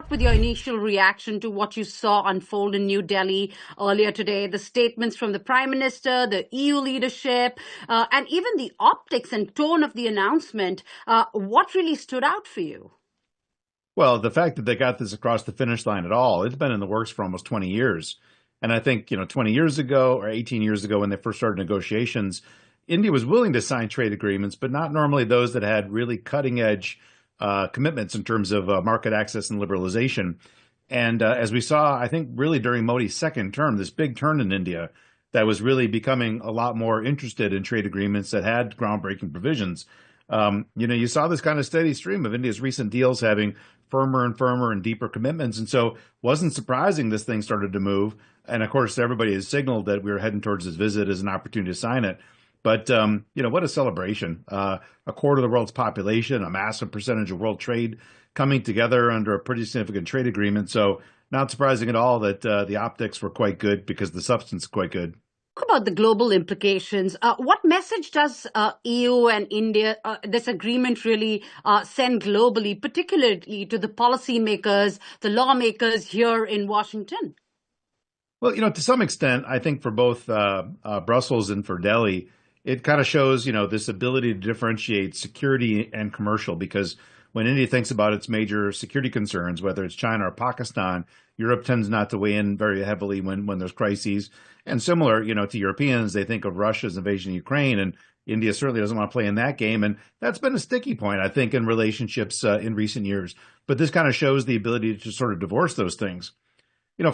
start with your initial reaction to what you saw unfold in New Delhi earlier today, the statements from the Prime Minister, the EU leadership, and even the optics and tone of the announcement. What really stood out for you? Well, the fact that they got this across the finish line at all, it's been in the works for almost 20 years. And I think, 20 years ago or 18 years ago when they first started negotiations, India was willing to sign trade agreements, but not normally those that had really cutting edge commitments in terms of market access and liberalization. And as we saw, I think really during Modi's second term, this big turn in India that was really becoming a lot more interested in trade agreements that had groundbreaking provisions. You saw this kind of steady stream of India's recent deals having firmer and firmer and deeper commitments. And so wasn't surprising this thing started to move. And of course, everybody has signaled that we were heading towards this visit as an opportunity to sign it. But, what a celebration. A quarter of the world's population, a massive percentage of world trade coming together under a pretty significant trade agreement. So not surprising at all that the optics were quite good because the substance is quite good. Talk about the global implications. What message does EU and India, this agreement really send globally, particularly to the policymakers, the lawmakers here in Washington? Well, to some extent, I think for both Brussels and for Delhi, it kind of shows, this ability to differentiate security and commercial, because when India thinks about its major security concerns, whether it's China or Pakistan, Europe tends not to weigh in very heavily when there's crises. And similar, to Europeans, they think of Russia's invasion of Ukraine, and India certainly doesn't want to play in that game. And that's been a sticky point, I think, in relationships in recent years. But this kind of shows the ability to sort of divorce those things.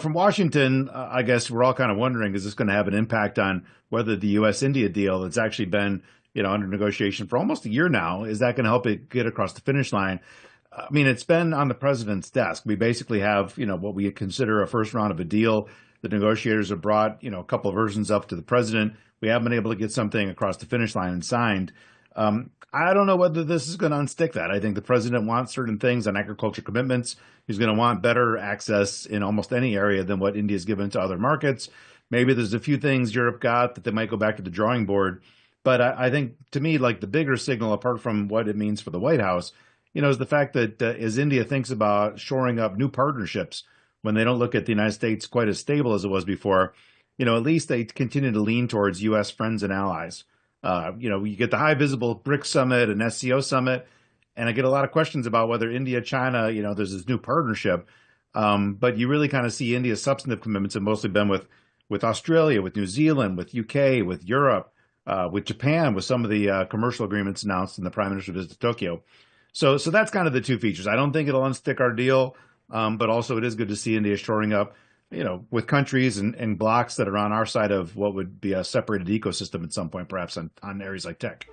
From Washington, I guess we're all kind of wondering, is this going to have an impact on whether the U.S.-India deal that's actually been, under negotiation for almost a year now, is that going to help it get across the finish line? I mean, it's been on the president's desk. We basically have, what we consider a first round of a deal. The negotiators have brought, a couple of versions up to the president. We haven't been able to get something across the finish line and signed. I don't know whether this is going to unstick that. I think the president wants certain things on agriculture commitments. He's going to want better access in almost any area than what India's given to other markets. Maybe there's a few things Europe got that they might go back to the drawing board. But I think, to me, like the bigger signal, apart from what it means for the White House, is the fact that as India thinks about shoring up new partnerships, when they don't look at the United States quite as stable as it was before, at least they continue to lean towards U.S. friends and allies. You get the high visible BRICS summit and SCO summit, and I get a lot of questions about whether India, China, there's this new partnership. But you really kind of see India's substantive commitments have mostly been with Australia, with New Zealand, with UK, with Europe, with Japan, with some of the commercial agreements announced in the Prime Minister visit to Tokyo. So that's kind of the two features. I don't think it'll unstick our deal, but also it is good to see India shoring up, with countries and blocks that are on our side of what would be a separated ecosystem at some point, perhaps on areas like tech.